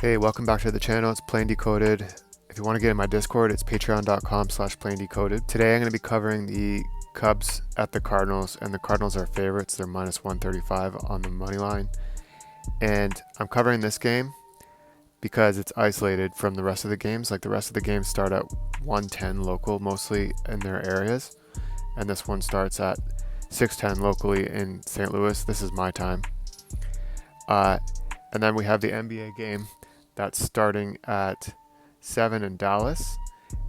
Hey, welcome back to the channel. It's Plain Decoded. If you want to get in my Discord, it's patreon.com/plaindecoded. Today I'm going to be covering the Cubs at the Cardinals, and the Cardinals are favorites. They're minus 135 on the money line. And I'm covering this game because it's isolated from the rest of the games. Like the rest of the games start at 110 local, mostly in their areas. And this one starts at 610 locally in St. Louis. This is my time. And then we have the NBA game that's starting at 7 in Dallas,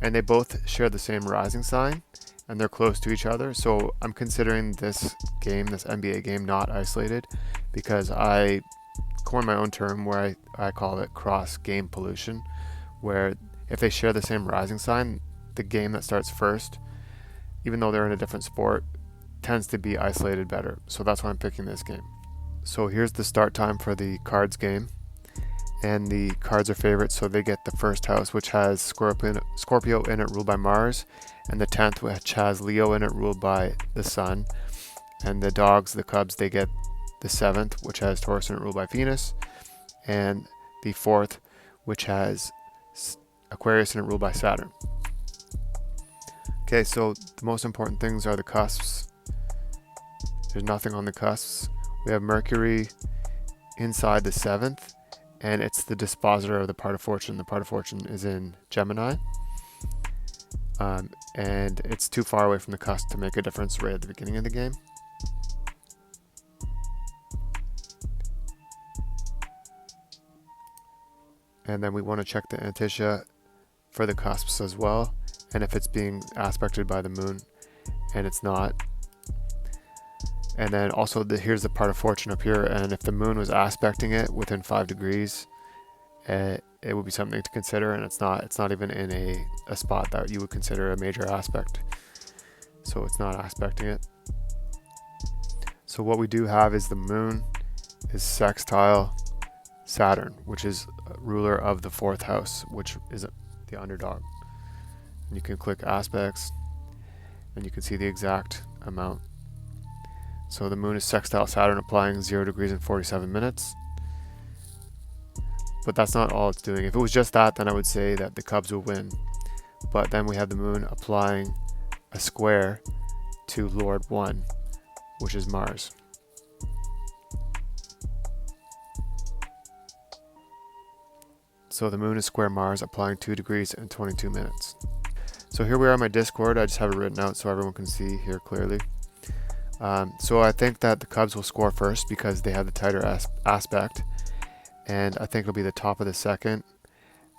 and they both share the same rising sign, and they're close to each other. So I'm considering this game, this NBA game, not isolated, because I coined my own term where I call it cross game pollution, where if they share the same rising sign, the game that starts first, even though they're in a different sport, tends to be isolated better. So that's why I'm picking this game. So here's the start time for the Cards game. And the Cards are favorites, so they get the first house, which has Scorpio in it, ruled by Mars, and the 10th, which has Leo in it, ruled by the Sun. And the Dogs, the Cubs, they get the 7th, which has Taurus in it, ruled by Venus, and the 4th, which has Aquarius in it, ruled by Saturn. Okay, so the most important things are the cusps. There's nothing on the cusps. We have Mercury inside the 7th, and it's the dispositor of the part of fortune. The part of fortune is in Gemini, and it's too far away from the cusp to make a difference right at the beginning of the game. And then we want to check the Antitia for the cusps as well, and if it's being aspected by the moon, and it's not. And then also here's the part of fortune up here, and if the moon was aspecting it within 5 degrees, it would be something to consider, and it's not even in a spot that you would consider a major aspect. So it's not aspecting it. So what we do have is the moon is sextile Saturn, which is ruler of the 4th house, which is the underdog. And you can click aspects, and you can see the exact amount. So the moon is sextile Saturn, applying 0 degrees in 47 minutes. But that's not all it's doing. If it was just that, then I would say that the Cubs will win. But then we have the moon applying a square to Lord 1, which is Mars. So the moon is square Mars, applying 2 degrees in 22 minutes. So here we are on my Discord. I just have it written out so everyone can see here clearly. So I think that the Cubs will score first because they have the tighter aspect, and I think it'll be the top of the second,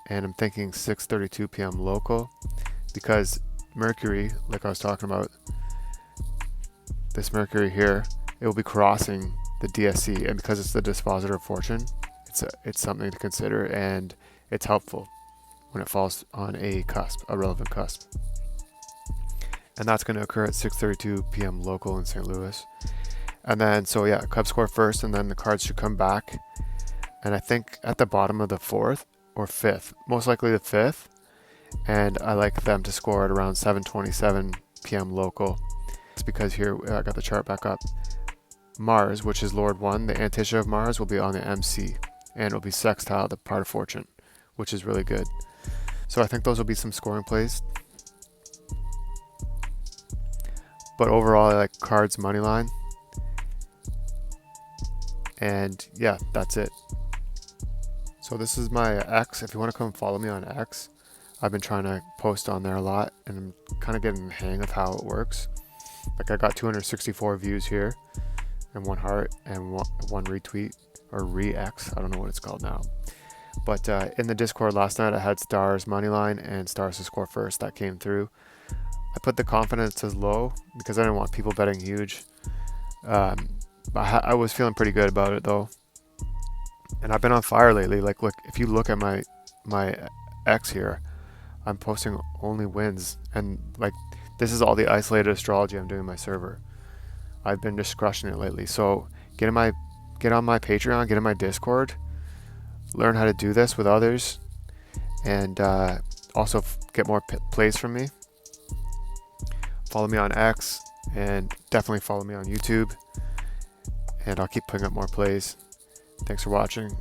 and I'm thinking 6:32 p.m. local, because Mercury, like I was talking about, this Mercury here, it will be crossing the DSC, and because it's the dispositor of fortune, it's something to consider, and it's helpful when it falls on a cusp, a relevant cusp. And that's going to occur at 6:32 p.m. local in St. Louis. And then, so yeah, Cubs score first, and then the Cards should come back. And I think at the bottom of the 4th or 5th, most likely the 5th. And I like them to score at around 7:27 p.m. local. It's because here, I got the chart back up. Mars, which is Lord 1, the Antitia of Mars, will be on the MC. And it'll be sextile, the part of fortune, which is really good. So I think those will be some scoring plays. But overall, I like Cards money line. And yeah, that's it. So this is my X. If you want to come follow me on X, I've been trying to post on there a lot, and I'm kind of getting the hang of how it works. Like I got 264 views here, and 1 heart, and one retweet, or re-X. I don't know what it's called now. But in the Discord last night, I had Stars money line and Stars to score first. That came through. I put the confidence as low because I didn't want people betting huge. I was feeling pretty good about it though, and I've been on fire lately. Like, look, if you look at my X here, I'm posting only wins, and like this is all the isolated astrology I'm doing on my server. I've been just crushing it lately. So get on my Patreon, get in my Discord, learn how to do this with others, and also get more plays from me. Follow me on X, and definitely follow me on YouTube, and I'll keep putting up more plays. Thanks for watching.